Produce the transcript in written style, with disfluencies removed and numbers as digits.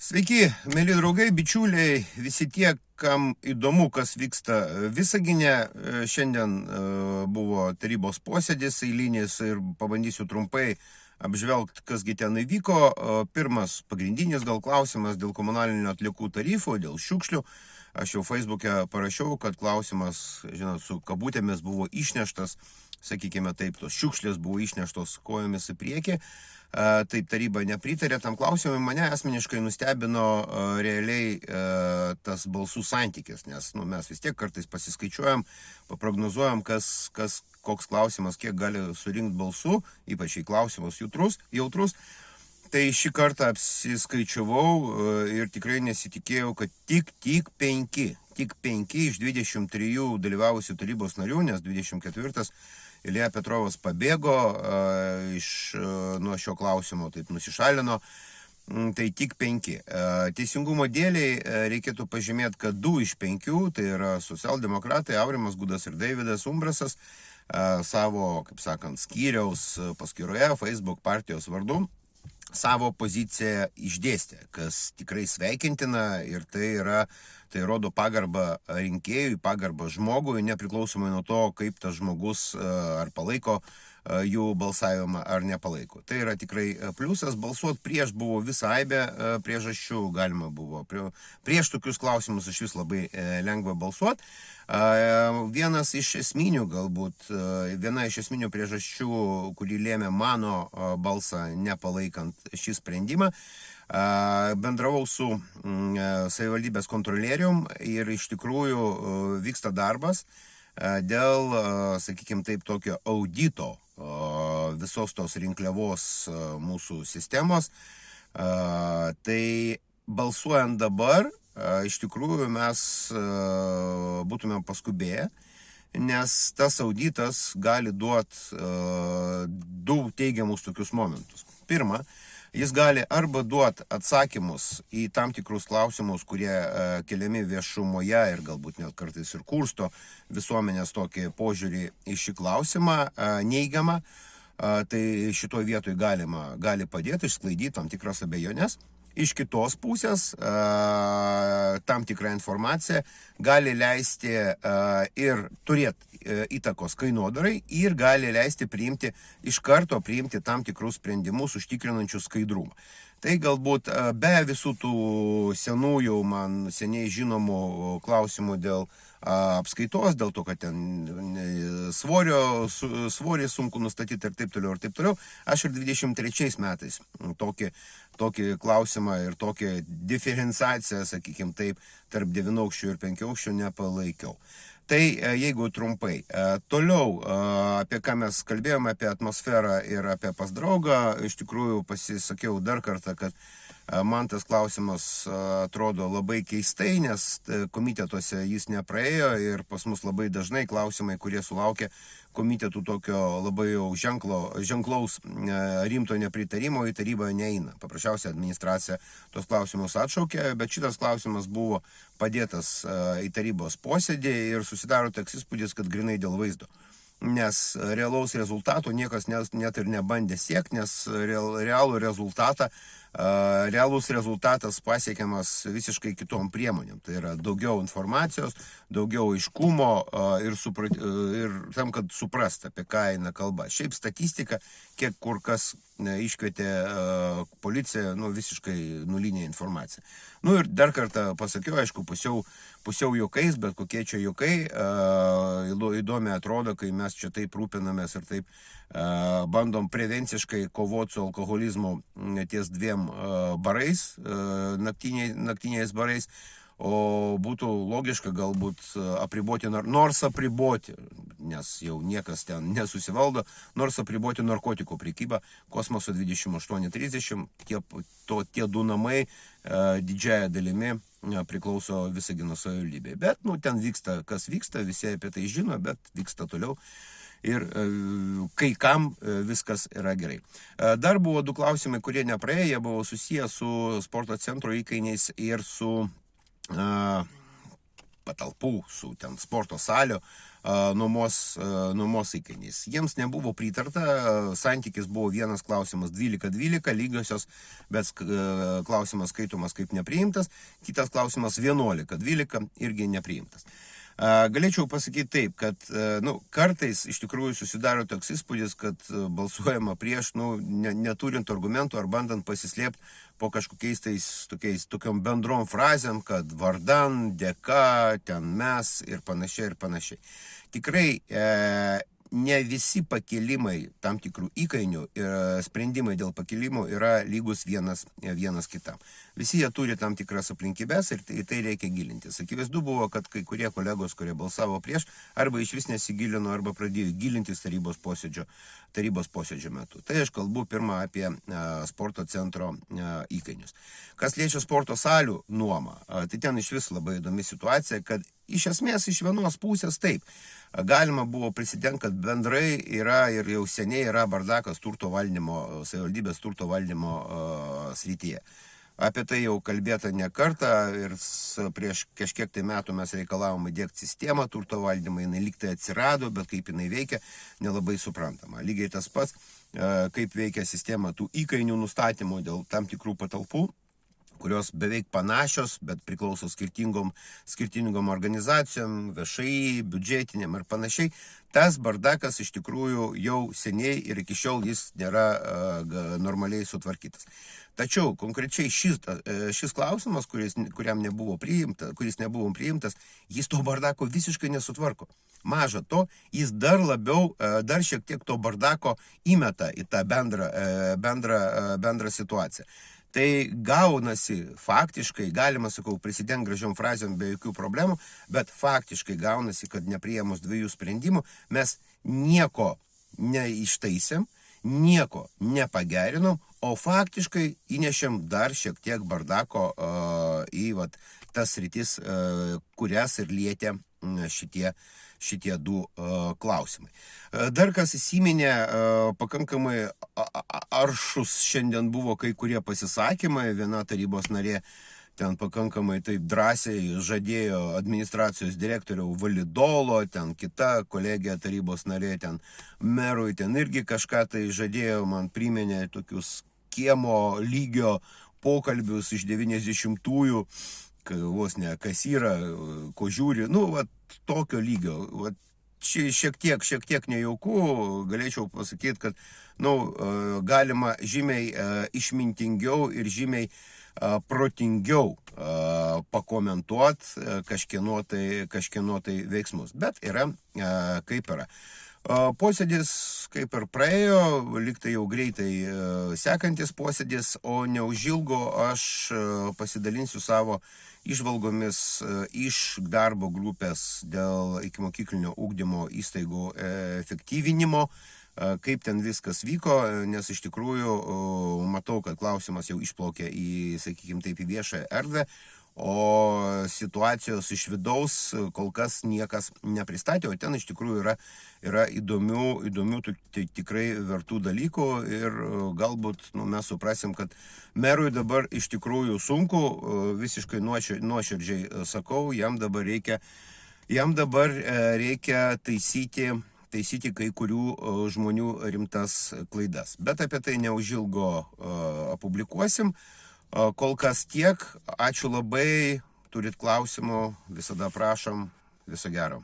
Sveiki, mėly draugai, bičiuliai, visi tie, kam įdomu, kas vyksta Visagine. Šiandien buvo tarybos posėdis eilinis ir pabandysiu trumpai apžvelgti, kasgi ten įvyko. Pirmas pagrindinis gal klausimas dėl komunalinių atliekų tarifų, dėl šiukšlių. Aš jau Facebook'e parašiau, kad klausimas, žinot, su kabutėmis buvo išneštas, sakykime taip, tos šiukšlės buvo išneštos kojomis į priekį. Taip taryba nepritarė tam klausimui. Mane asmeniškai nustebino realiai tas balsų santykis, nes mes vis tiek kartais pasiskaičiuojam, paprognozuojam, koks klausimas, kiek gali surinkti balsų, ypač į klausimus jautrus. Tai šį kartą apsiskaičiavau ir tikrai nesitikėjau, kad tik 5 iš 23 dalyvavusių tarybos narių, nes 24 Ilja Petrovas pabėgo nuo šio klausimo, taip nusišalino, tai tik 5. Teisingumo dėliai reikėtų pažymėti, kad 2 iš 5, tai yra socialdemokratai Aurimas Gudas ir Deividas Umbrasas, savo, kaip sakant, skyriaus paskyroje Facebook partijos vardu savo poziciją išdėstė, kas tikrai sveikintina ir tai rodo pagarbą rinkėjui, pagarbą žmogui, nepriklausomai nuo to, kaip tas žmogus ar palaiko jų balsavimą ar nepalaiko. Tai yra tikrai pliusas. Balsuoti prieš buvo visą aibę priežasčių, galima buvo. Prieš tokius klausimus iš vis labai lengva balsuoti. Viena iš esminių priežasčių, kuri lėmė mano balsą nepalaikant šį sprendimą, bendravau su savivaldybės kontrolierium ir iš tikrųjų vyksta darbas dėl, sakykime taip, tokio audito visos tos rinkliavos mūsų sistemos. Tai balsuojant dabar, iš tikrųjų mes būtume paskubėję, nes tas auditas gali duoti 2 teigiamus tokius momentus. Pirma, jis gali arba duoti atsakymus į tam tikrus klausimus, kurie keliami viešumoje ir galbūt net kartais ir kursto visuomenės tokį požiūrį į šį klausimą neigiamą. Tai šitoj vietoj gali padėti išsklaidyti tam tikras abejonės. Iš kitos pusės tam tikrą informaciją gali leisti ir turėti įtakos kainodarai ir gali leisti iš karto priimti tam tikrus sprendimus užtikrinančius skaidrumą. Tai galbūt be visų tų senųjų, man seniai žinomų klausimų dėl apskaitos, dėl to, kad ten svorį sunku nustatyti ir taip toliau. Aš ir 23 metais tokį klausimą ir tokią diferenciaciją, sakykime taip, tarp 9-aukščių ir 5-aukščių nepalaikiau. Tai jeigu trumpai. Toliau, apie ką mes kalbėjome, apie atmosferą ir apie pas draugą, iš tikrųjų pasisakiau dar kartą, kad man tas klausimas atrodo labai keistai, nes komitetuose jis nepraėjo ir pas mus labai dažnai klausimai, kurie sulaukia komitetų tokio labai jau ženklaus rimto nepritarimo, į tarybą neina. Paprasčiausiai administracija tos klausimus atšaukė, bet šitas klausimas buvo padėtas į tarybos posėdį ir susidaro toks įspūdis, kad grinai dėl vaizdo. Nes realaus rezultato niekas net ir nebandė siekti, nes realus rezultatas pasiekiamas visiškai kitom priemonėm. Tai yra daugiau informacijos, daugiau aiškumo ir tam, kad suprast, apie ką eina kalba. Šiaip statistika, kiek kur kas iškvietė policiją, visiškai nulinė informacija. Ir dar kartą pasakiau, aišku, pusiau juokais, bet kokie čia juokai įdomiai atrodo, kai mes čia taip rūpinamės ir taip bandom prevenciškai kovoti su alkoholizmu ties 2 barais, naktiniais barais, o būtų logiška galbūt apriboti, nors apriboti, nes jau niekas ten nesusivaldo, nors apriboti narkotikų prekybą Kosmoso 28-30, tie 2 namai didžiąja dalimi priklauso Visagino savivaldybei. Bet ten vyksta, kas vyksta, visi apie tai žino, bet vyksta toliau. Ir kai kam viskas yra gerai. Dar buvo 2 klausimai, kurie nepraėjo, jie buvo susiję su sporto centro įkainiais ir su patalpų, su ten sporto salių nuomos įkainiais. Jiems nebuvo pritarta, santykis buvo vienas klausimas 12-12, lygiosios, bet klausimas skaitomas kaip nepriimtas, kitas klausimas 11-12 irgi nepriimtas. Galėčiau pasakyti taip, kad kartais iš tikrųjų susidaro toks įspūdis, kad balsuojama prieš, neturint argumentų ar bandant pasislėpti po kažkokiais tokiom bendrom frazėm, kad vardan, dėka, ten mes ir panašiai. Tikrai ne visi pakelimai tam tikrų įkainių ir sprendimai dėl pakelimų yra lygus vienas kitam. Visi jie turi tam tikras aplinkybės ir tai reikia gilintis. Akivaizdu buvo, kad kai kurie kolegos, kurie balsavo prieš, arba iš vis nesigilino, arba pradėjo gilintis tarybos posėdžio metu. Tai aš kalbu pirmą apie sporto centro įkainius. Kas liečia sporto salių nuomą, tai ten iš vis labai įdomi situacija, kad iš esmės iš vienos pusės taip. Galima buvo prisidengti, kad bendrai yra ir jau seniai yra bardakas savivaldybės turto valdymo srityje. Apie tai jau kalbėta ne kartą ir prieš kažkiek tai metų mes reikalavom įdiegti sistemą turto valdymą, jinai lyg tai atsirado, bet kaip jinai veikia, nelabai suprantama. Lygiai tas pats, kaip veikia sistema tų įkainių nustatymų dėl tam tikrų patalpų, kurios beveik panašios, bet priklauso skirtingom organizacijom, viešai, biudžetiniam ir panašiai. Tas bardakas iš tikrųjų jau seniai ir iki šiol jis nėra normaliai sutvarkytas. Tačiau konkrečiai šis klausimas, kuris nebuvo priimtas, jis to bardako visiškai nesutvarko. Maža to, jis dar šiek tiek to bardako įmeta į tą bendrą situaciją. Tai gaunasi faktiškai, galima, prisidengti gražiom frazėm be jokių problemų, bet faktiškai gaunasi, kad nepriėmus 2 sprendimų, mes nieko neištaisėm, nieko nepagerinom, o faktiškai įnešėm dar šiek tiek bardako į tas sritis, kurias ir lietė šitie 2 klausimai. Dar kas įsiminė, pakankamai aršus šiandien buvo kai kurie pasisakymai, viena tarybos narė ten pakankamai taip drąsiai žadėjo administracijos direktoriau validolo, ten kita kolegė tarybos narė, ten merui, ten irgi kažką tai žadėjo, man priminė tokius kiemo lygio pokalbius iš 90-ųjų, vos ne kas yra, ko žiūri, tokio lygio. Šiek tiek nejauku, galėčiau pasakyti, kad galima žymiai išmintingiau ir žymiai protingiau pakomentuoti kažkieno tai veiksmus. Bet yra kaip yra. Posėdis kaip ir praėjo, lyg tai jau greitai sekantis posėdis, o neužilgo aš pasidalinsiu savo įžvalgomis iš darbo grupės dėl ikimokyklinio ugdymo įstaigų efektyvinimo, kaip ten viskas vyko, nes iš tikrųjų matau, kad klausimas jau išplaukė į viešą erdvę, o situacijos iš vidaus kol kas niekas nepristatė, o ten iš tikrųjų yra įdomių tikrai vertų dalykų ir galbūt mes suprasim, kad merui dabar iš tikrųjų sunku, visiškai nuoširdžiai sakau, jam dabar reikia taisyti kai kurių žmonių rimtas klaidas. Bet apie tai neužilgo publikuosim. Kol kas tiek. Ačiū labai. Turit klausimų, visada prašom. Viso gero.